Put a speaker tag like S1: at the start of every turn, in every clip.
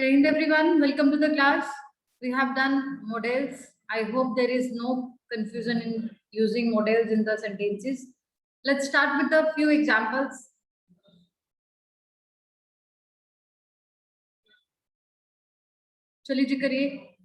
S1: Good everyone, welcome to the class. We have done models. I hope there is no confusion in using models in the sentences. Let's start with a few examples. चलिए जी करिए.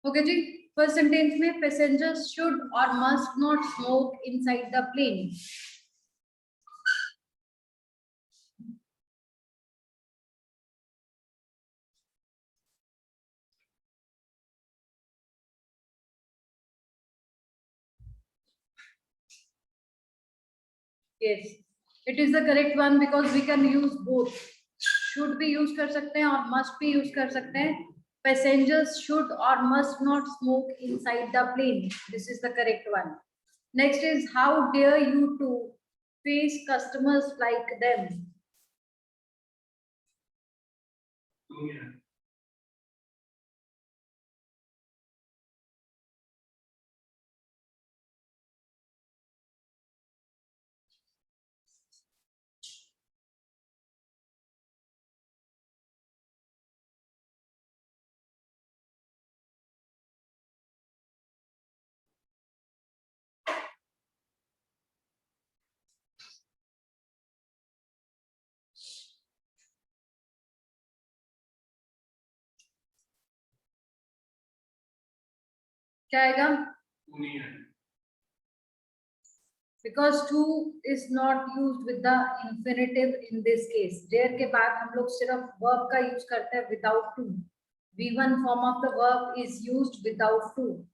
S1: Okay जी. First sentence में passengers should or must not smoke inside the plane. Yes, it is the correct one because we can use both. Should भी use कर सकते हैं और must भी use कर सकते हैं. Passengers should or must not smoke inside the plane. This is the correct one. Next is how dare you to face customers like them. क्या आएगा? Because to is not used with the infinitive in this case. Dare के बाद हम लोग सिर्फ verb का use करते हैं without to. V1 form of the verb is used without to.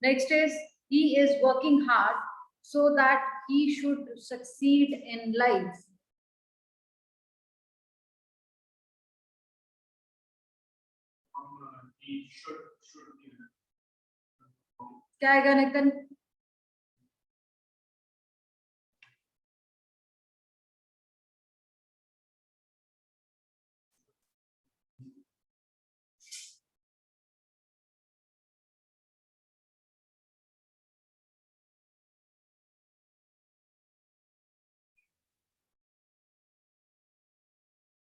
S1: Next is he is working hard so that he should succeed in life.
S2: He should
S1: क्या आएगा नितिन?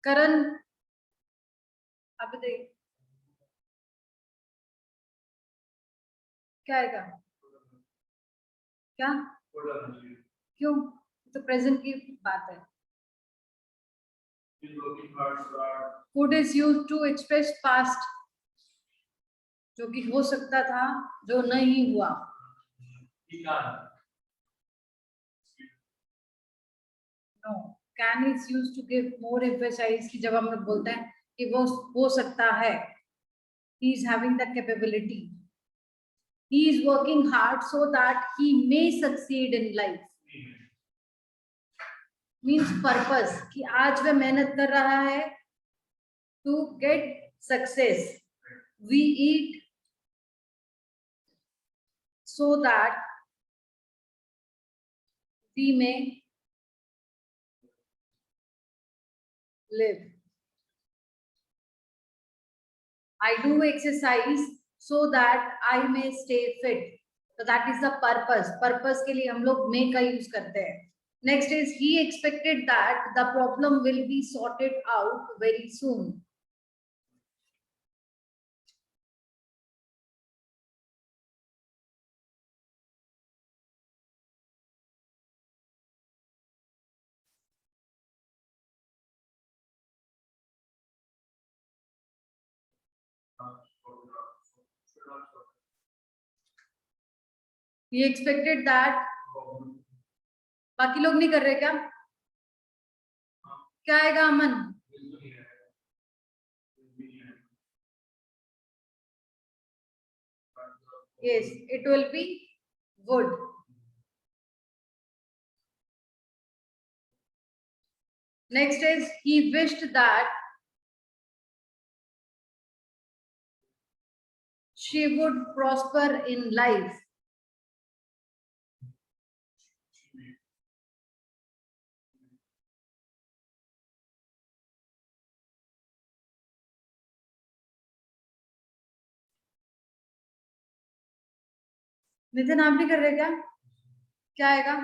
S1: करण अब देख क्या आएगा? क्या? क्यों? तो प्रेजेंट की बात है. Could is used to express past, जो कि हो सकता था, जो नहीं हुआ. No, can is used to give more emphasize कि जब हम लोग बोलते हैं कि वो हो सकता है, he is having the capability, he is working hard so that he may succeed in life, means purpose कि आज वह मेहनत कर रहा है to get success. We eat so that we may live. I do exercise so that I may stay fit. So that is the purpose. Purpose के लिए हम लोग may का use करते हैं. Next is he expected that the problem will be sorted out very soon. He expected that. बाकी लोग नहीं कर रहे क्या? क्या आएगा अमन? Yes, it will be wood. Next is he wished that she would prosper in life. Nitin आप भी कर रहे क्या? क्या आएगा?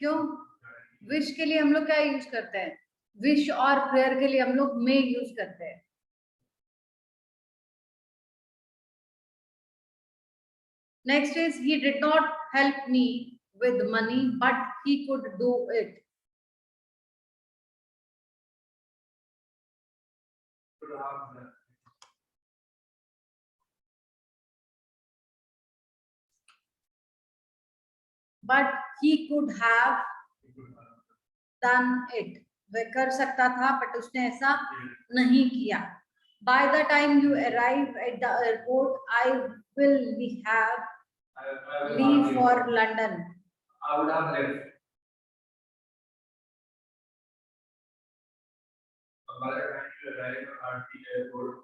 S1: क्यों? विश के लिए हम लोग क्या यूज करते हैं? विश और प्रेयर के लिए हम लोग मे यूज करते हैं. Next is he did not help me with money, but he could do it. But he could have done it. वह कर सकता था बट उसने ऐसा नहीं किया. By the time you arrive at the airport, I will have leave for London.
S2: I would have left. By the time you arrive at the airport,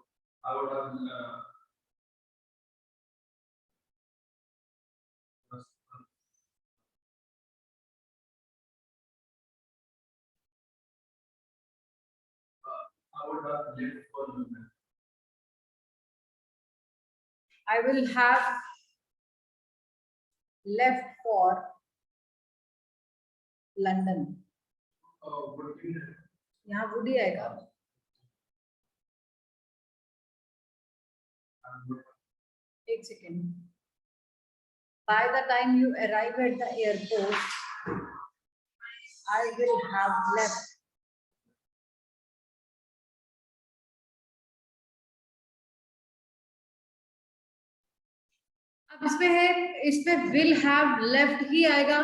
S2: I would have left for London.
S1: I will have left for London.
S2: would be
S1: यहाँ would ही आएगा. एक second. By the time you arrive at the airport, I will have left. अब इसमें है, इसमें will have left ही आएगा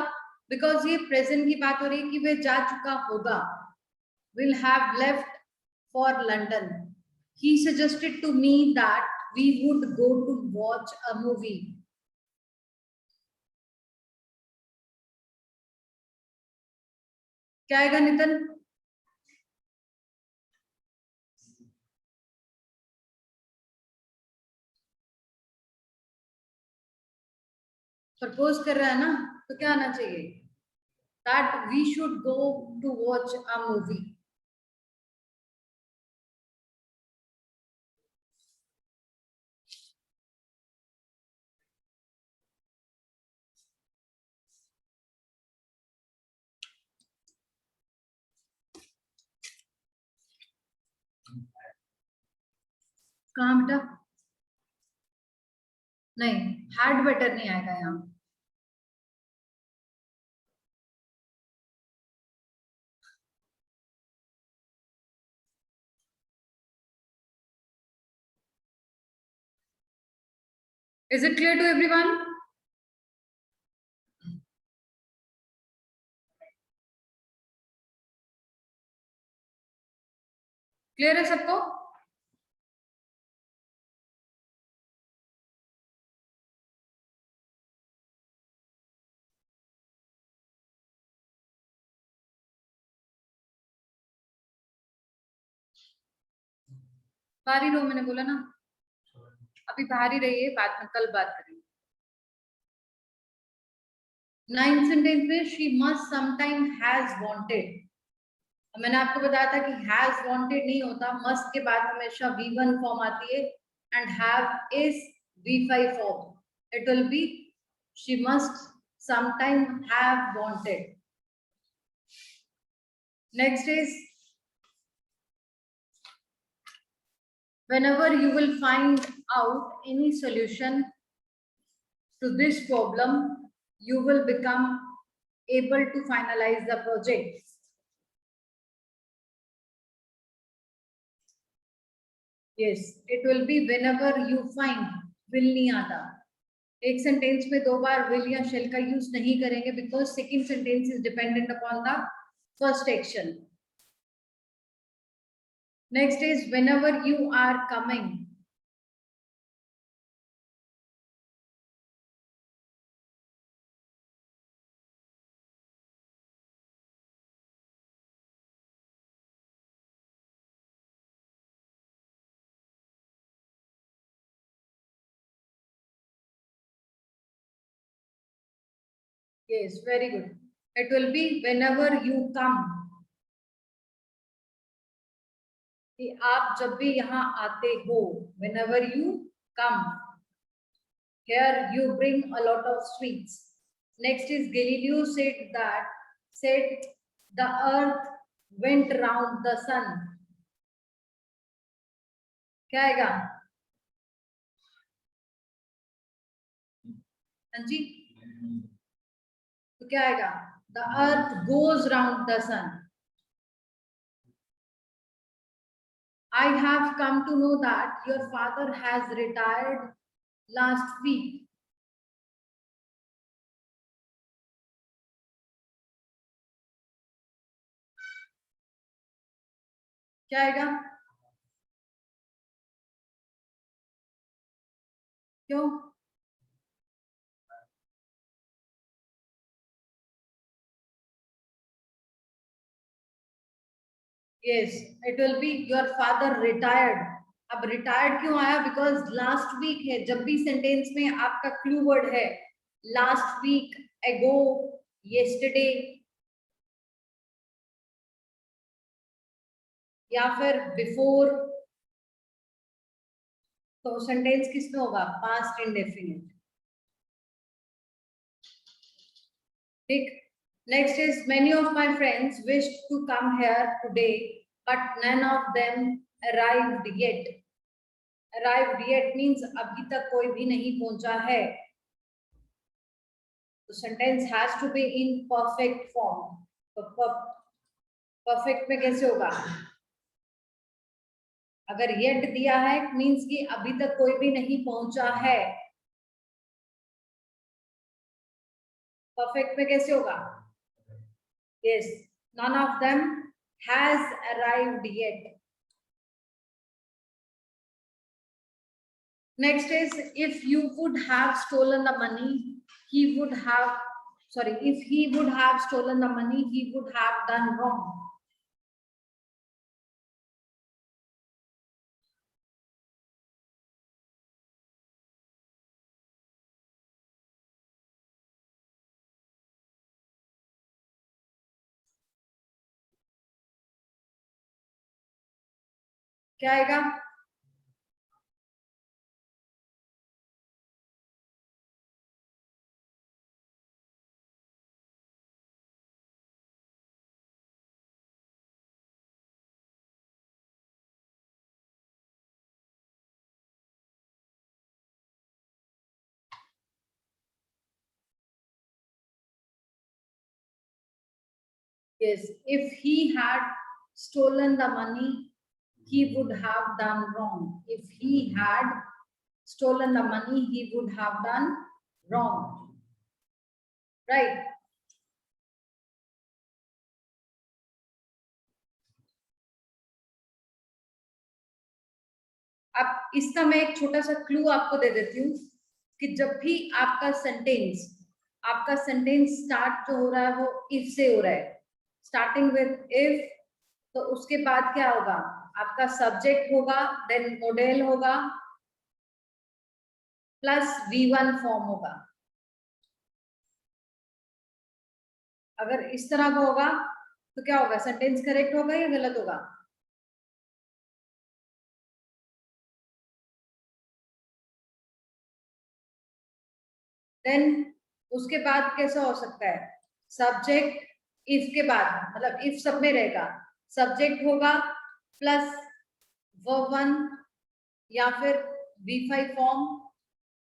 S1: because ये present की बात हो रही है कि वे जा चुका होगा. Will have left for London. He suggested to me that we would go to watch a movie. क्या आएगा नितिन? प्रपोज कर रहा है ना, तो क्या आना चाहिए? That we should go to watch a movie. कहाँ बेटा? नहीं, had better नहीं आएगा यहाँ. Is it clear to everyone? Clear है सबको? बाहर ही रहो, मैंने बोला ना, अभी बाहर ही रहिए, बाद में कल बात करेंगे। 9th सेंटेंस में she must sometime has wanted, मैंने आपको बताया था कि हैज वांटेड नहीं होता, मस्ट के बाद हमेशा V1 फॉर्म आती है and have is V5 form. It will be she must sometime have wanted. Next is whenever you will find out any solution to this problem, you will become able to finalize the project. Yes, it will be whenever you find, will नहीं आता, एक sentence में दो बार will या shall का use नहीं करेंगे because second sentence is dependent upon the first action. Next is whenever you are coming. Yes, very good. It will be whenever you come. कि आप जब भी यहाँ आते हो, whenever you come. Here you bring a lot of sweets. Next is Galileo said the earth went round the sun. क्या आएगा? हाँ जी, तो क्या आएगा? The earth goes round the sun. I have come to know that your father has retired last week. क्या आएगा? क्यों? Yes, it will be your father retired. अब retired क्यों आया? Because last week है, जब भी sentence में आपका clue word है last week, ago, yesterday या फिर before, तो sentence किसमें होगा? Past indefinite. ठीक. Next is many of my friends wished to come here today, but none of them arrived yet. Arrived yet means अभी तक कोई भी नहीं पहुंचा है. The sentence has to be in perfect form. तो perfect में कैसे होगा? अगर yet दिया है means कि अभी तक कोई भी नहीं पहुंचा है. Perfect में कैसे होगा? Yes, none of them has arrived yet. Next is if you would have stolen the money, he would have, sorry, if he would have stolen the money, he would have done wrong. क्या आएगा? Yes, if he had stolen the money, he would have done wrong. If he had stolen the money, he would have done wrong, right? अब इसका मैं एक छोटा सा clue आपको दे देती हूँ कि जब भी आपका सेंटेंस स्टार्ट जो हो रहा है वो इफ से हो रहा है, स्टार्टिंग विद इफ, तो उसके बाद क्या होगा, आपका सब्जेक्ट होगा, देन मॉडेल होगा, प्लस V1 फॉर्म होगा। अगर इस तरह का होगा तो क्या होगा, सेंटेंस करेक्ट होगा या गलत होगा? देन उसके बाद कैसा हो सकता है, सब्जेक्ट इफ के बाद, मतलब इफ सब में रहेगा, सब्जेक्ट होगा प्लस वर्ब वन या फिर V5 फॉर्म,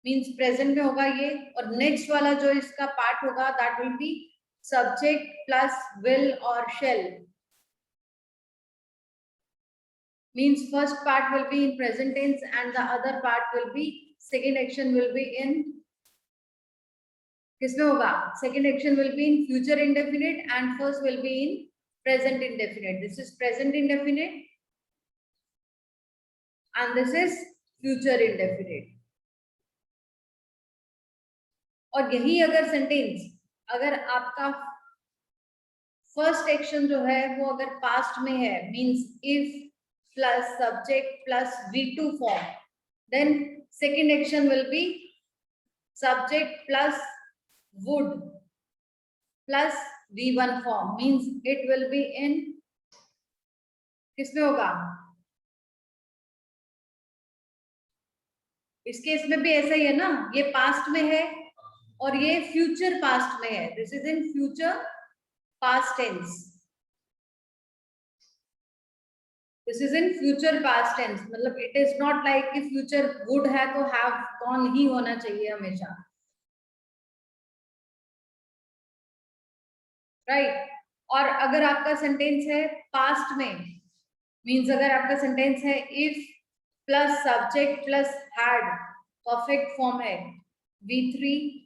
S1: मींस प्रेजेंट में होगा ये, और नेक्स्ट वाला जो इसका पार्ट होगा that will be subject plus will और shell, means first part will be in present tense and the other part will be, second action will be in, किसमें होगा, second action will be in future indefinite and first will be in present indefinite. This is present indefinite and this is future indefinite. और यही अगर sentence, अगर आपका first action जो है वो अगर पास्ट में है, means if plus subject plus V2 form, then second action will be subject plus would plus V1 form, means it will be in, किसमें होगा, इस केस में भी ऐसा ही है ना, ये पास्ट में है और ये फ्यूचर पास्ट में है, this is in future past tense, this is in future past tense, मतलब इट इज नॉट लाइक कि फ्यूचर वुड है तो हैव गॉन ही होना चाहिए हमेशा, राइट? और अगर आपका सेंटेंस है पास्ट में, मींस अगर आपका सेंटेंस है if plus subject plus had, perfect form है V3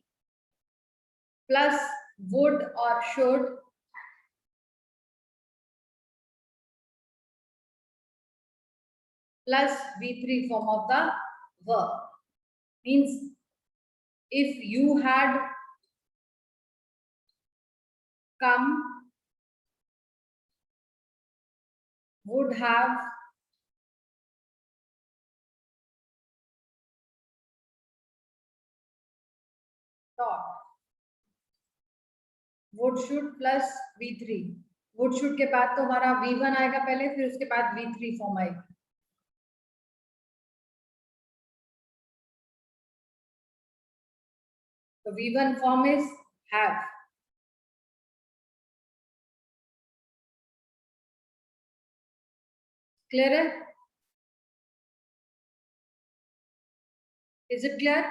S1: प्लस वुड और should plus V3 form of the verb, means if you had come, would have, taught, would should plus V3, would should के बाद तो हमारा V1 आएगा पहले, फिर उसके बाद V3 फॉर्म आएगी, तो V1 form is have, clear है? Is it clear?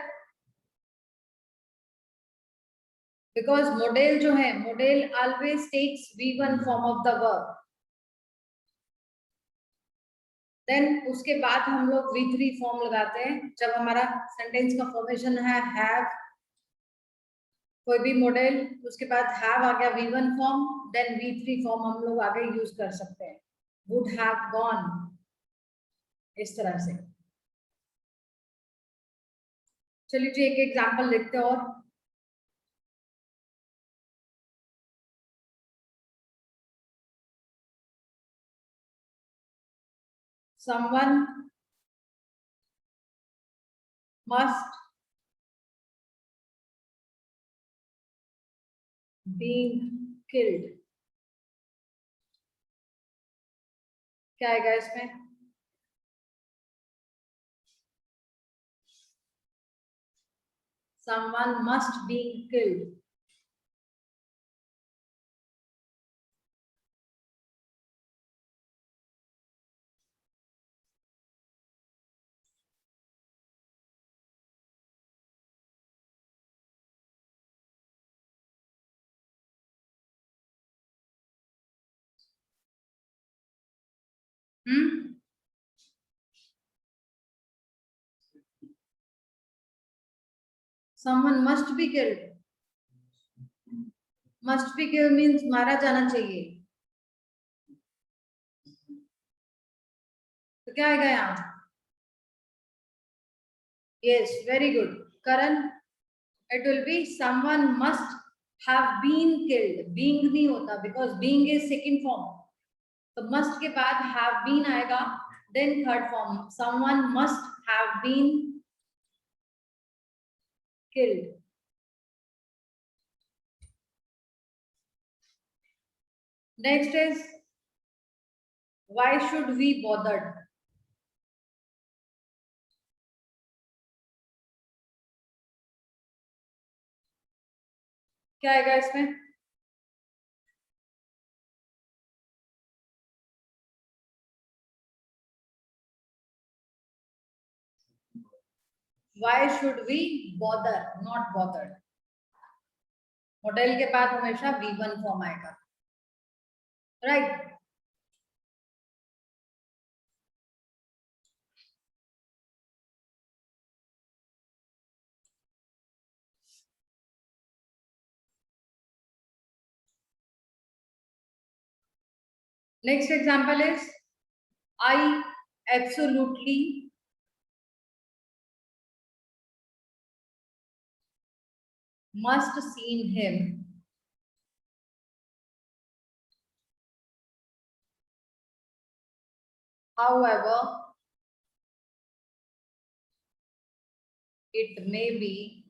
S1: Because modal जो है, modal always takes V1 form of the verb, then उसके बाद हम लोग V3 फॉर्म लगाते हैं जब हमारा सेंटेंस का फॉर्मेशन है हैव, कोई भी मॉडल, उसके बाद हैव आ गया V1 form, then V3 form हम लोग आगे यूज कर सकते हैं, वुड हैव गॉन, इस तरह से। चलिए जी एक एग्जांपल देखते हैं और, someone must be killed, क्या आएगा इसमें? someone must be killed, someone must be killed. Must be killed means मारा जाना चाहिए. तो क्या आएगा यहाँ? Yes, very good. Karan, it will be someone must have been killed. Being नहीं होता because being is second form. तो must के बाद have been आएगा. Then third form. Someone must have been killed. Next is why should we bothered? क्या आएगा इसमें? Why should we bother? Not bothered. Hotel के बाद हमेशा V1 फॉर्म आएगा. Right? Next example is I absolutely must seen him. However, it may be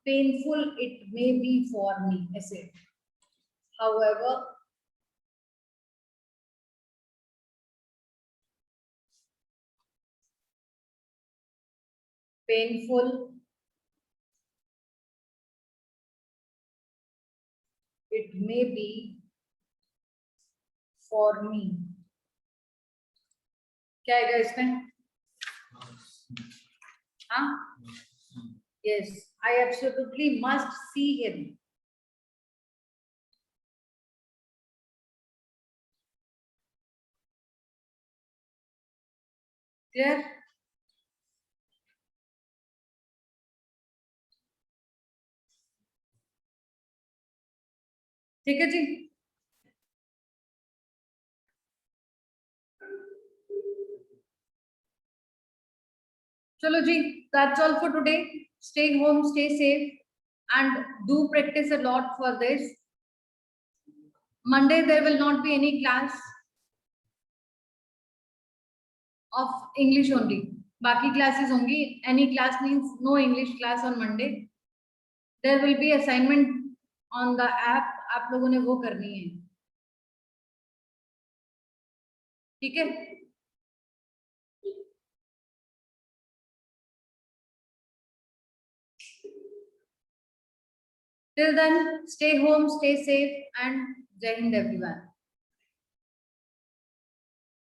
S1: painful it may be for me. ऐसे. However, painful it may be for me. क्या आएगा इसमें? हाँ? Yes, I absolutely must see him. Clear? ठीक है जी. चलो जी, that's all for today. Stay home, stay safe, and do practice a lot for this. Monday there will not be any class of English only. बाकी classes होंगी. Any class means no English class on Monday. There will be assignment on the app. आप लोगों ने वो करनी है. ठीक है? Till then, stay home, stay safe, and Jai Hind everyone.